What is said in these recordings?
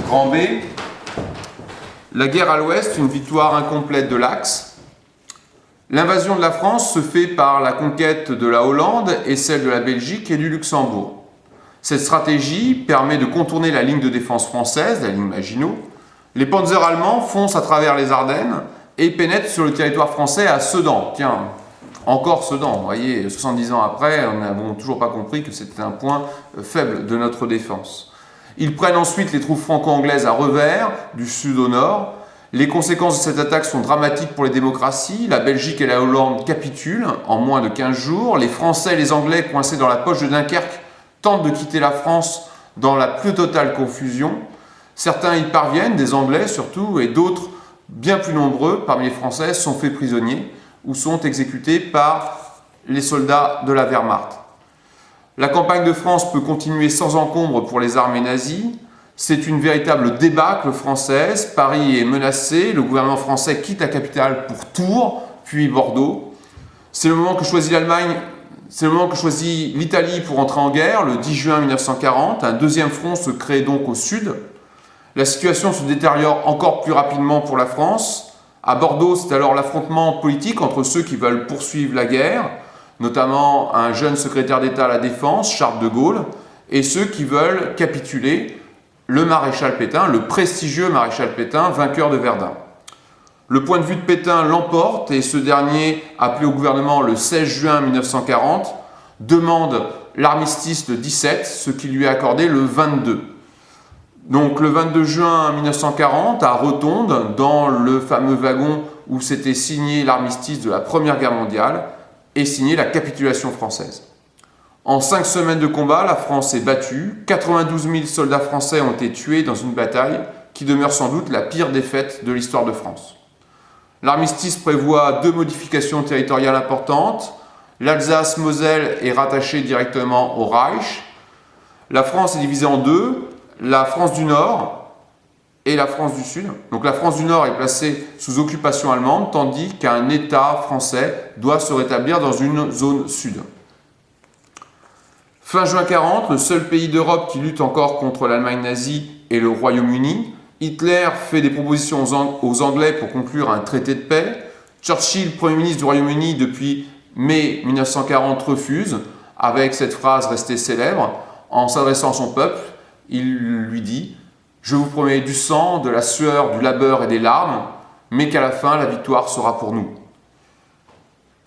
Grand B. La guerre à l'ouest, une victoire incomplète de l'Axe. L'invasion de la France se fait par la conquête de la Hollande et celle de la Belgique et du Luxembourg. Cette stratégie permet de contourner la ligne de défense française, la ligne Maginot. Les panzers allemands foncent à travers les Ardennes et pénètrent sur le territoire français à Sedan. Tiens, encore Sedan, vous voyez, 70 ans après, on n'a toujours pas compris que c'était un point faible de notre défense. Ils prennent ensuite les troupes franco-anglaises à revers, du sud au nord. Les conséquences de cette attaque sont dramatiques pour les démocraties. La Belgique et la Hollande capitulent en moins de 15 jours. Les Français et les Anglais, coincés dans la poche de Dunkerque, tentent de quitter la France dans la plus totale confusion. Certains y parviennent, des Anglais surtout, et d'autres, bien plus nombreux, parmi les Français, sont faits prisonniers ou sont exécutés par les soldats de la Wehrmacht. La campagne de France peut continuer sans encombre pour les armées nazies. C'est une véritable débâcle française. Paris est menacé. Le gouvernement français quitte la capitale pour Tours, puis Bordeaux. C'est le moment que choisit l'Allemagne, c'est le moment que choisit l'Italie pour entrer en guerre, le 10 juin 1940. Un deuxième front se crée donc au sud. La situation se détériore encore plus rapidement pour la France. À Bordeaux, c'est alors l'affrontement politique entre ceux qui veulent poursuivre la guerre, notamment un jeune secrétaire d'État à la Défense, Charles de Gaulle, et ceux qui veulent capituler, le maréchal Pétain, le prestigieux maréchal Pétain, vainqueur de Verdun. Le point de vue de Pétain l'emporte et ce dernier, appelé au gouvernement le 16 juin 1940, demande l'armistice le 17, ce qui lui est accordé le 22. Donc le 22 juin 1940, à Rotonde, dans le fameux wagon où s'était signé l'armistice de la Première Guerre mondiale, est signée la capitulation française. En 5 semaines de combat, la France est battue. 92 000 soldats français ont été tués dans une bataille qui demeure sans doute la pire défaite de l'histoire de France. L'armistice prévoit 2 modifications territoriales importantes. L'Alsace-Moselle est rattachée directement au Reich. La France est divisée en deux, la France du Nord et la France du Sud. Donc la France du Nord est placée sous occupation allemande, tandis qu'un État français doit se rétablir dans une zone sud. Fin juin 1940, le seul pays d'Europe qui lutte encore contre l'Allemagne nazie est le Royaume-Uni. Hitler fait des propositions aux Anglais pour conclure un traité de paix. Churchill, Premier ministre du Royaume-Uni depuis mai 1940, refuse, avec cette phrase restée célèbre. En s'adressant à son peuple, il lui dit « Je vous promets du sang, de la sueur, du labeur et des larmes, mais qu'à la fin, la victoire sera pour nous. »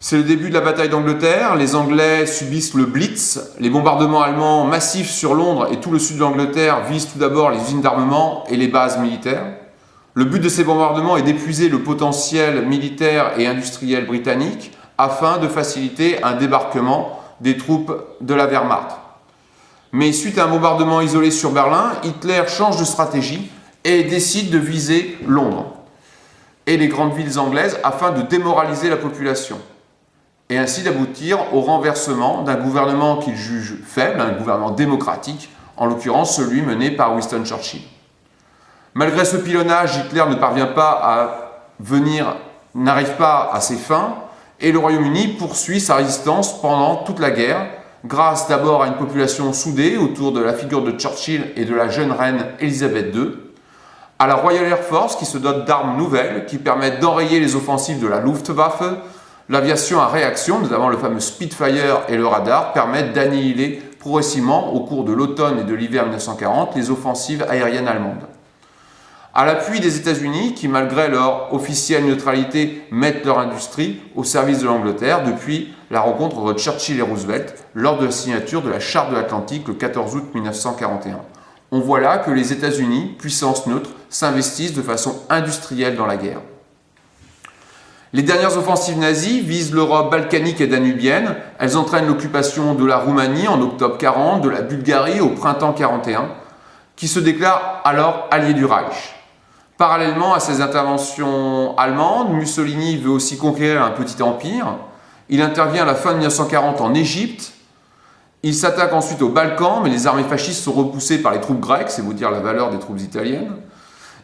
C'est le début de la bataille d'Angleterre. Les Anglais subissent le Blitz. Les bombardements allemands massifs sur Londres et tout le sud de l'Angleterre visent tout d'abord les usines d'armement et les bases militaires. Le but de ces bombardements est d'épuiser le potentiel militaire et industriel britannique afin de faciliter un débarquement des troupes de la Wehrmacht. Mais suite à un bombardement isolé sur Berlin, Hitler change de stratégie et décide de viser Londres et les grandes villes anglaises afin de démoraliser la population et ainsi d'aboutir au renversement d'un gouvernement qu'il juge faible, un gouvernement démocratique, en l'occurrence celui mené par Winston Churchill. Malgré ce pilonnage, Hitler n'arrive pas à ses fins et le Royaume-Uni poursuit sa résistance pendant toute la guerre, grâce d'abord à une population soudée autour de la figure de Churchill et de la jeune reine Elisabeth II, à la Royal Air Force qui se dote d'armes nouvelles qui permettent d'enrayer les offensives de la Luftwaffe. L'aviation à réaction, notamment le fameux Spitfire et le radar, permettent d'annihiler progressivement au cours de l'automne et de l'hiver 1940 les offensives aériennes allemandes. À l'appui des États-Unis, qui malgré leur officielle neutralité mettent leur industrie au service de l'Angleterre depuis la rencontre entre Churchill et Roosevelt lors de la signature de la Charte de l'Atlantique le 14 août 1941. On voit là que les États-Unis, puissance neutre, s'investissent de façon industrielle dans la guerre. Les dernières offensives nazies visent l'Europe balkanique et danubienne. Elles entraînent l'occupation de la Roumanie en octobre 40, de la Bulgarie au printemps 41, qui se déclare alors allié du Reich. Parallèlement à ces interventions allemandes, Mussolini veut aussi conquérir un petit empire. Il intervient à la fin de 1940 en Égypte. Il s'attaque ensuite aux Balkans, mais les armées fascistes sont repoussées par les troupes grecques, c'est vous dire la valeur des troupes italiennes.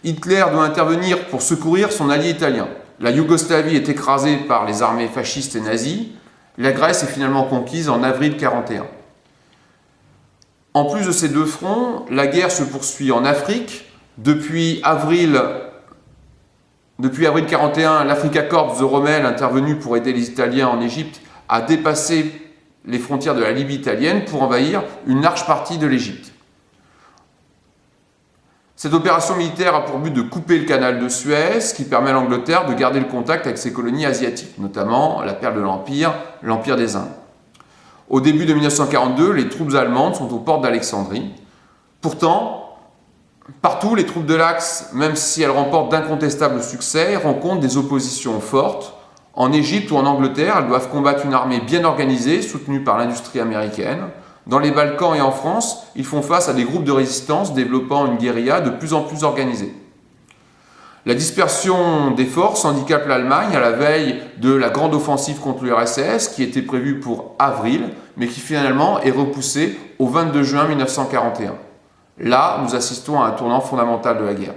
Hitler doit intervenir pour secourir son allié italien. La Yougoslavie est écrasée par les armées fascistes et nazies. La Grèce est finalement conquise en avril 1941. En plus de ces deux fronts, la guerre se poursuit en Afrique, Depuis avril 41, l'Africa Corps de Rommel, intervenu pour aider les Italiens en Égypte, a dépassé les frontières de la Libye italienne pour envahir une large partie de l'Égypte. Cette opération militaire a pour but de couper le canal de Suez, qui permet à l'Angleterre de garder le contact avec ses colonies asiatiques, notamment la perle de l'Empire, l'Empire des Indes. Au début de 1942, les troupes allemandes sont aux portes d'Alexandrie. Pourtant, partout, les troupes de l'Axe, même si elles remportent d'incontestables succès, rencontrent des oppositions fortes. En Égypte ou en Angleterre, elles doivent combattre une armée bien organisée, soutenue par l'industrie américaine. Dans les Balkans et en France, ils font face à des groupes de résistance développant une guérilla de plus en plus organisée. La dispersion des forces handicape l'Allemagne à la veille de la grande offensive contre l'URSS qui était prévue pour avril, mais qui finalement est repoussée au 22 juin 1941. Là, nous assistons à un tournant fondamental de la guerre.